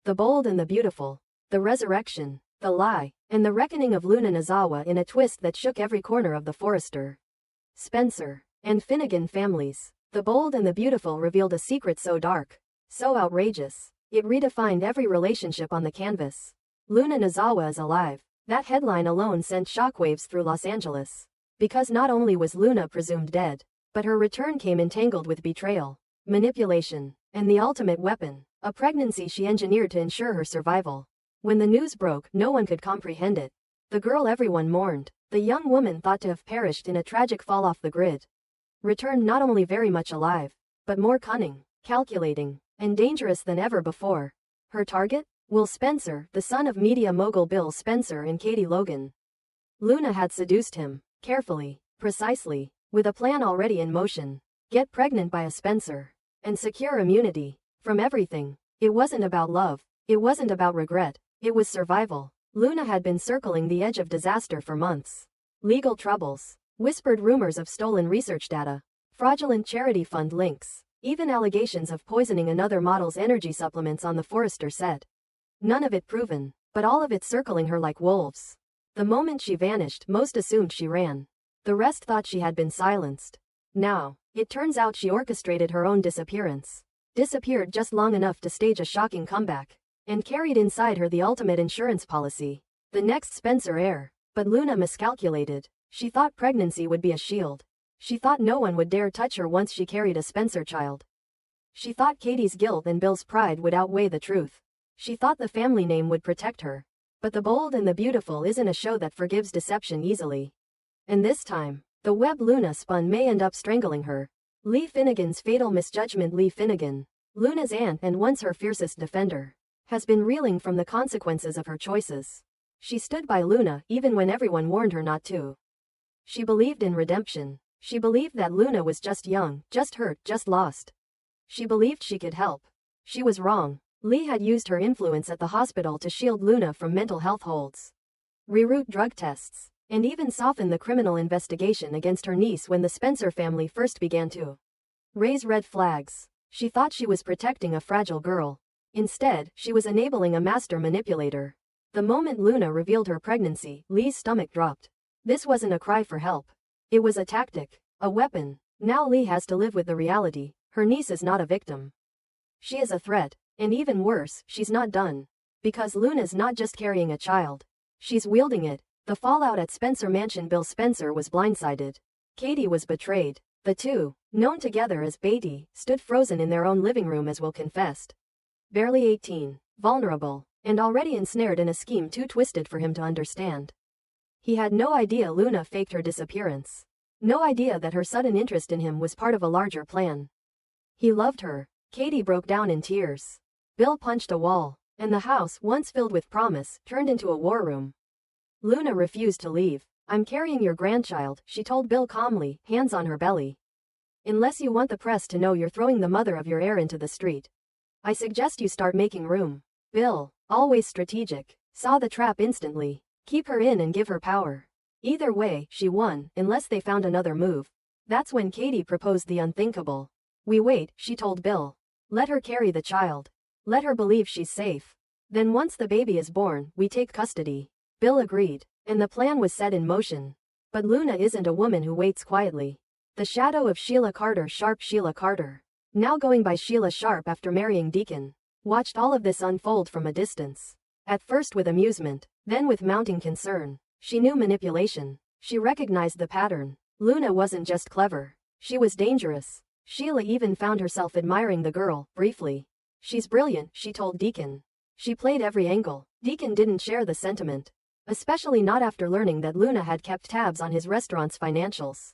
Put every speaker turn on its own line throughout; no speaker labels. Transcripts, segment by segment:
The Bold and the Beautiful, The Resurrection, The Lie, and the Reckoning of Luna Nozawa in a twist that shook every corner of the Forrester, Spencer, and Finnegan families. The Bold and the Beautiful revealed a secret so dark, so outrageous, it redefined every relationship on the canvas. Luna Nozawa is alive. That headline alone sent shockwaves through Los Angeles. Because not only was Luna presumed dead, but her return came entangled with betrayal, manipulation, and the ultimate weapon, a pregnancy she engineered to ensure her survival. When the news broke, no one could comprehend it. The girl everyone mourned, the young woman thought to have perished in a tragic fall off the grid, returned not only very much alive, but more cunning, calculating, and dangerous than ever before. Her target? Will Spencer, the son of media mogul Bill Spencer and Katie Logan. Luna had seduced him, carefully, precisely, with a plan already in motion. Get pregnant by a Spencer, and secure immunity from everything. It wasn't about love, it wasn't about regret, it was survival. Luna had been circling the edge of disaster for months. Legal troubles, whispered rumors of stolen research data, fraudulent charity fund links, even allegations of poisoning another model's energy supplements on the Forrester set. None of it proven, but all of it circling her like wolves. The moment she vanished, most assumed she ran. The rest thought she had been silenced. Now, it turns out she orchestrated her own disappearance. Disappeared just long enough to stage a shocking comeback. And carried inside her the ultimate insurance policy. The next Spencer heir. But Luna miscalculated. She thought pregnancy would be a shield. She thought no one would dare touch her once she carried a Spencer child. She thought Katie's guilt and Bill's pride would outweigh the truth. She thought the family name would protect her. But The Bold and the Beautiful isn't a show that forgives deception easily. And this time, the web Luna spun may end up strangling her. Lee Finnegan's fatal misjudgment. Lee Finnegan, Luna's aunt and once her fiercest defender, has been reeling from the consequences of her choices. She stood by Luna even when everyone warned her not to. She believed in redemption. She believed that Luna was just young, just hurt, just lost. She believed she could help. She was wrong. Lee had used her influence at the hospital to shield Luna from mental health holds, reroute drug tests, and even soften the criminal investigation against her niece when the Spencer family first began to raise red flags. She thought she was protecting a fragile girl. Instead, she was enabling a master manipulator. The moment Luna revealed her pregnancy, Lee's stomach dropped. This wasn't a cry for help. It was a tactic, a weapon. Now Lee has to live with the reality. Her niece is not a victim. She is a threat. And even worse, she's not done. Because Luna's not just carrying a child. She's wielding it. The fallout at Spencer Mansion. Bill Spencer was blindsided. Katie was betrayed. The two, known together as Beatty, stood frozen in their own living room as Will confessed. Barely 18, vulnerable, and already ensnared in a scheme too twisted for him to understand. He had no idea Luna faked her disappearance. No idea that her sudden interest in him was part of a larger plan. He loved her. Katie broke down in tears. Bill punched a wall, and the house, once filled with promise, turned into a war room. Luna refused to leave. I'm carrying your grandchild, she told Bill calmly, hands on her belly. Unless you want the press to know you're throwing the mother of your heir into the street, I suggest you start making room. Bill, always strategic, saw the trap instantly. Keep her in and give her power. Either way, she won, unless they found another move. That's when Katie proposed the unthinkable. We wait, she told Bill. Let her carry the child. Let her believe she's safe. Then once the baby is born, we take custody. Bill agreed, and the plan was set in motion. But Luna isn't a woman who waits quietly. The shadow of Sheila Carter, Sharp Sheila Carter, now going by Sheila Sharp after marrying Deacon, watched all of this unfold from a distance. At first with amusement, then with mounting concern. She knew manipulation. She recognized the pattern. Luna wasn't just clever. She was dangerous. Sheila even found herself admiring the girl, briefly. She's brilliant, she told Deacon. She played every angle. Deacon didn't share the sentiment. Especially not after learning that Luna had kept tabs on his restaurant's financials.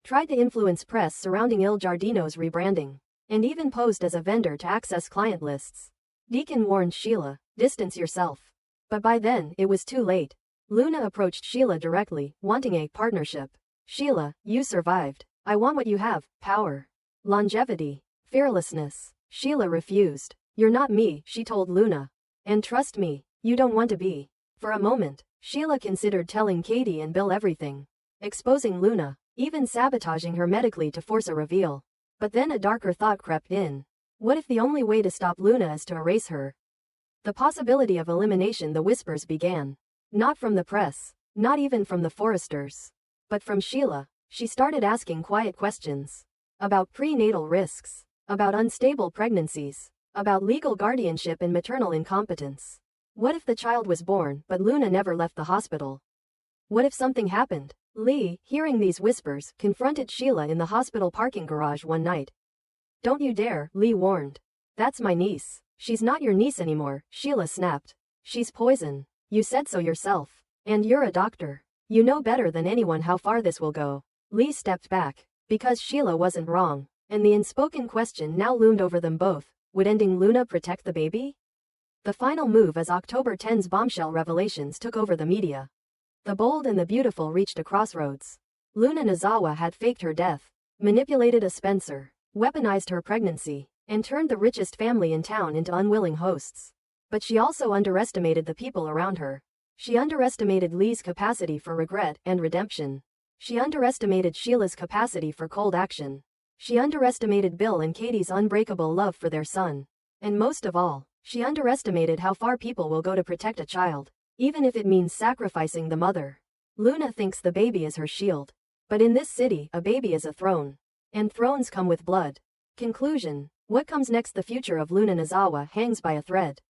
Tried to influence press surrounding Il Giardino's rebranding. And even posed as a vendor to access client lists. Deacon warned Sheila, distance yourself. But by then, it was too late. Luna approached Sheila directly, wanting a partnership. Sheila, you survived. I want what you have, power, longevity, fearlessness. Sheila refused. You're not me, she told Luna. And trust me, you don't want to be. For a moment, Sheila considered telling Katie and Bill everything. Exposing Luna, even sabotaging her medically to force a reveal. But then a darker thought crept in. What if the only way to stop Luna is to erase her? The possibility of elimination. The whispers began. Not from the press, not even from the Forresters, but from Sheila. She started asking quiet questions. About prenatal risks. About unstable pregnancies. About legal guardianship and maternal incompetence. What if the child was born, but Luna never left the hospital? What if something happened? Lee, hearing these whispers, confronted Sheila in the hospital parking garage one night. Don't you dare, Lee warned. That's my niece. She's not your niece anymore, Sheila snapped. She's poison. You said so yourself. And you're a doctor. You know better than anyone how far this will go. Lee stepped back. Because Sheila wasn't wrong. And the unspoken question now loomed over them both. Would ending Luna protect the baby? The final move as October 10's bombshell revelations took over the media. The bold and the beautiful reached a crossroads. Luna Nozawa had faked her death, manipulated a Spencer, weaponized her pregnancy, and turned the richest family in town into unwilling hosts. But she also underestimated the people around her. She underestimated Lee's capacity for regret and redemption. She underestimated Sheila's capacity for cold action. She underestimated Bill and Katie's unbreakable love for their son. And most of all, she underestimated how far people will go to protect a child, even if it means sacrificing the mother. Luna thinks the baby is her shield. But in this city, a baby is a throne. And thrones come with blood. Conclusion. What comes next? The future of Luna Nozawa hangs by a thread.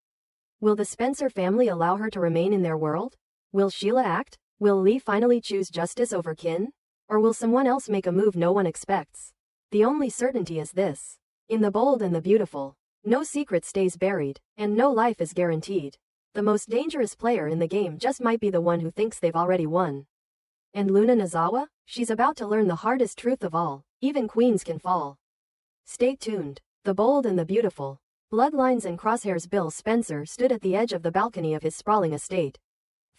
Will the Spencer family allow her to remain in their world? Will Sheila act? Will Lee finally choose justice over kin? Or will someone else make a move no one expects? The only certainty is this. In the bold and the beautiful, no secret stays buried, and no life is guaranteed. The most dangerous player in the game just might be the one who thinks they've already won. And Luna Nozawa? She's about to learn the hardest truth of all. Even queens can fall. Stay tuned. The bold and the beautiful. Bloodlines and crosshairs. Bill Spencer stood at the edge of the balcony of his sprawling estate.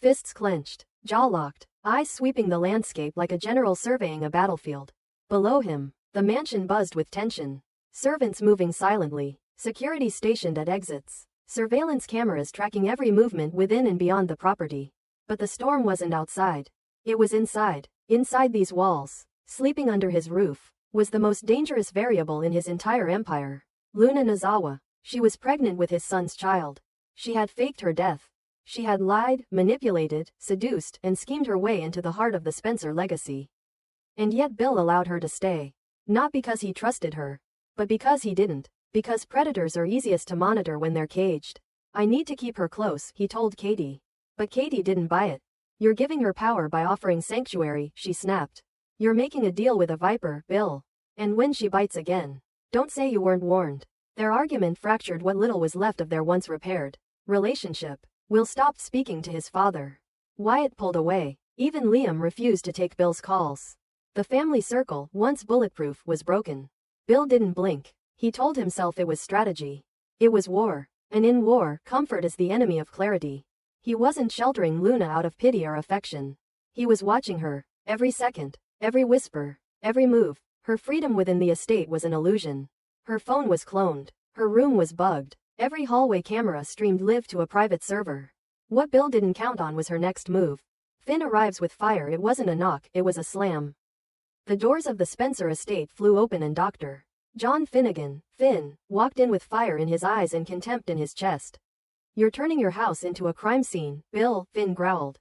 Fists clenched, jaw locked, eyes sweeping the landscape like a general surveying a battlefield. Below him, the mansion buzzed with tension. Servants moving silently, security stationed at exits, surveillance cameras tracking every movement within and beyond the property. But the storm wasn't outside. It was inside. Inside these walls, sleeping under his roof, was the most dangerous variable in his entire empire. Luna Nozawa. She was pregnant with his son's child. She had faked her death. She had lied, manipulated, seduced, and schemed her way into the heart of the Spencer legacy. And yet Bill allowed her to stay. Not because he trusted her, but because he didn't. Because predators are easiest to monitor when they're caged. I need to keep her close, he told Katie. But Katie didn't buy it. You're giving her power by offering sanctuary, she snapped. You're making a deal with a viper, Bill. And when she bites again, don't say you weren't warned. Their argument fractured what little was left of their once repaired relationship. Will stopped speaking to his father. Wyatt pulled away. Even Liam refused to take Bill's calls. The family circle, once bulletproof, was broken. Bill didn't blink. He told himself it was strategy. It was war. And in war, comfort is the enemy of clarity. He wasn't sheltering Luna out of pity or affection. He was watching her, every second, every whisper, every move. Her freedom within the estate was an illusion. Her phone was cloned. Her room was bugged. Every hallway camera streamed live to a private server. What Bill didn't count on was her next move. Finn arrives with fire. It wasn't a knock, it was a slam. The doors of the Spencer estate flew open and Dr. John Finnegan, Finn, walked in with fire in his eyes and contempt in his chest. You're turning your house into a crime scene, Bill, Finn growled.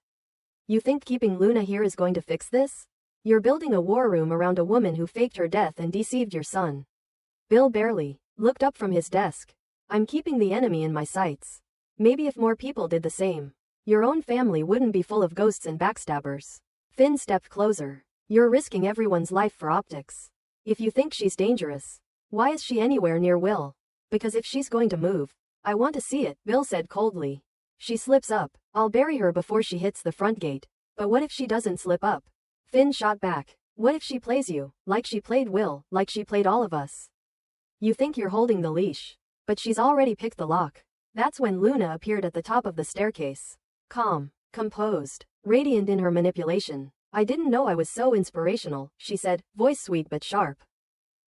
You think keeping Luna here is going to fix this? You're building a war room around a woman who faked her death and deceived your son. Bill barely looked up from his desk. I'm keeping the enemy in my sights. Maybe if more people did the same, your own family wouldn't be full of ghosts and backstabbers. Finn stepped closer. You're risking everyone's life for optics. If you think she's dangerous, why is she anywhere near Will? Because if she's going to move, I want to see it, Bill said coldly. She slips up, I'll bury her before she hits the front gate. But what if she doesn't slip up? Finn shot back. What if she plays you, like she played Will, like she played all of us? You think you're holding the leash, but she's already picked the lock. That's when Luna appeared at the top of the staircase. Calm, composed, radiant in her manipulation. I didn't know I was so inspirational, she said, voice sweet but sharp.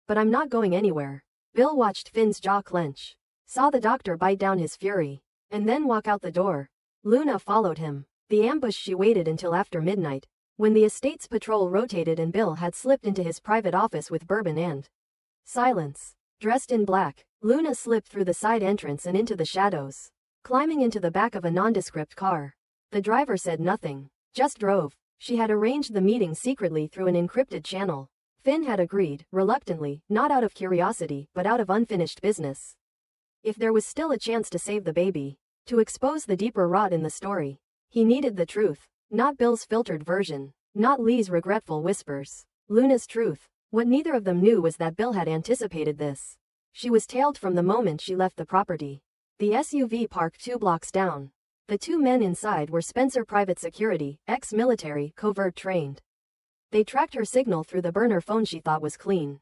But I'm not going anywhere. Bill watched Finn's jaw clench, saw the doctor bite down his fury, and then walk out the door. Luna followed him. The ambush. She waited until after midnight, when the estate's patrol rotated and Bill had slipped into his private office with bourbon and silence. Dressed in black, Luna slipped through the side entrance and into the shadows. climbing into the back of a nondescript car. The driver said nothing, just drove. She had arranged the meeting secretly through an encrypted channel. Finn had agreed, reluctantly, not out of curiosity, but out of unfinished business. If there was still a chance to save the baby, to expose the deeper rot in the story, he needed the truth, not Bill's filtered version, not Lee's regretful whispers. Luna's truth. What neither of them knew was that Bill had anticipated this. She was tailed from the moment she left the property. The SUV parked 2 blocks down. The 2 men inside were Spencer Private Security, ex-military, covert trained. They tracked her signal through the burner phone she thought was clean.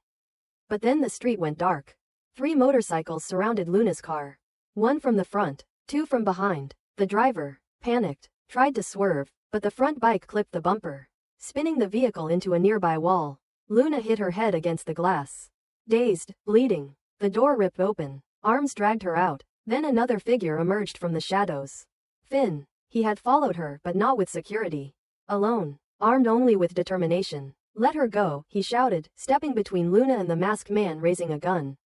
But then the street went dark. 3 motorcycles surrounded Luna's car. 1 from the front, 2 from behind. The driver, panicked, tried to swerve, but the front bike clipped the bumper, spinning the vehicle into a nearby wall. Luna hit her head against the glass. Dazed, bleeding, the door ripped open. Arms dragged her out. Then another figure emerged from the shadows. Finn. He had followed her, but not with security. Alone, armed only with determination. Let her go, he shouted, stepping between Luna and the masked man raising a gun.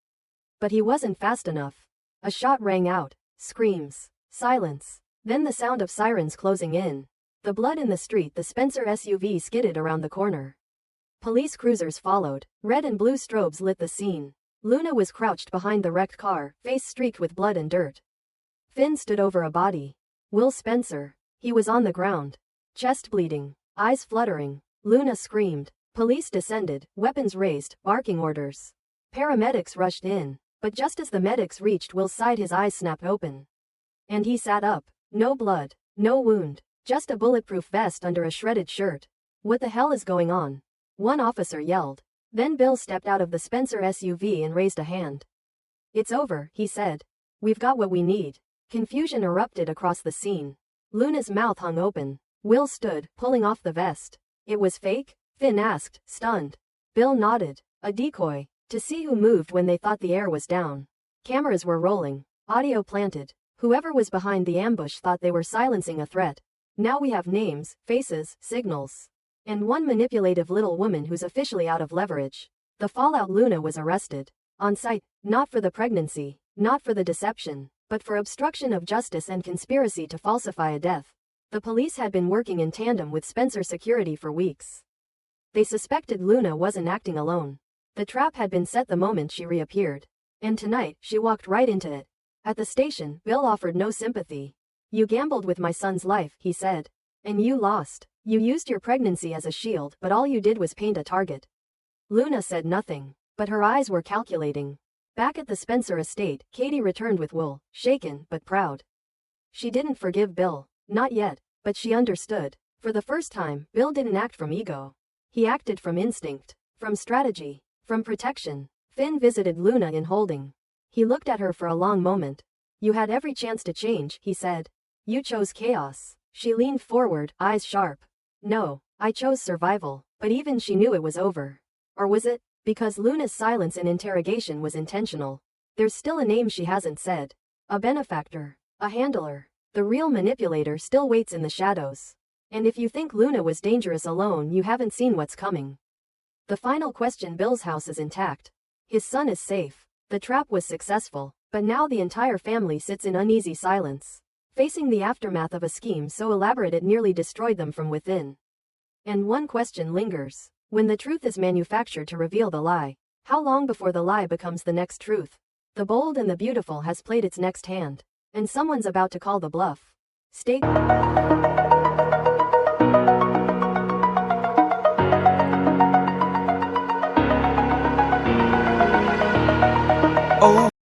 But he wasn't fast enough. A shot rang out. Screams. Silence. Then the sound of sirens closing in. The blood in the street. The Spencer SUV skidded around the corner. Police cruisers followed. Red and blue strobes lit the scene. Luna was crouched behind the wrecked car, face streaked with blood and dirt. Finn stood over a body. Will Spencer. He was on the ground. Chest bleeding. Eyes fluttering. Luna screamed. Police descended, weapons raised, barking orders. Paramedics rushed in. But just as the medics reached Will's side, his eyes snapped open. And he sat up. No blood. No wound. Just a bulletproof vest under a shredded shirt. What the hell is going on? One officer yelled. Then Bill stepped out of the Spencer SUV and raised a hand. It's over, he said. We've got what we need. Confusion erupted across the scene. Luna's mouth hung open. Will stood, pulling off the vest. It was fake? Finn asked, stunned. Bill nodded. A decoy. To see who moved when they thought the air was down. Cameras were rolling. Audio planted. Whoever was behind the ambush thought they were silencing a threat. Now we have names, faces, signals. And one manipulative little woman who's officially out of leverage. The fallout. Luna was arrested. On sight, not for the pregnancy, not for the deception, but for obstruction of justice and conspiracy to falsify a death. The police had been working in tandem with Spencer Security for weeks. They suspected Luna wasn't acting alone. The trap had been set the moment she reappeared. And tonight, she walked right into it. At the station, Bill offered no sympathy. You gambled with my son's life, he said. And you lost. You used your pregnancy as a shield, but all you did was paint a target. Luna said nothing, but her eyes were calculating. Back at the Spencer estate, Katie returned with Will, shaken but proud. She didn't forgive Bill, not yet, but she understood. For the first time, Bill didn't act from ego. He acted from instinct, from strategy, from protection. Finn visited Luna in holding. He looked at her for a long moment. You had every chance to change, he said. You chose chaos. She leaned forward, eyes sharp. No, I chose survival, but even she knew it was over. Or was it? Because Luna's silence in interrogation was intentional. There's still a name she hasn't said. A benefactor. A handler. The real manipulator still waits in the shadows. And if you think Luna was dangerous alone, you haven't seen what's coming. The final question. Bill's house is intact. His son is safe. The trap was successful, but now the entire family sits in uneasy silence, facing the aftermath of a scheme so elaborate it nearly destroyed them from within. And one question lingers. When the truth is manufactured to reveal the lie, how long before the lie becomes the next truth? The bold and the beautiful has played its next hand, and someone's about to call the bluff. Stay.
Oh.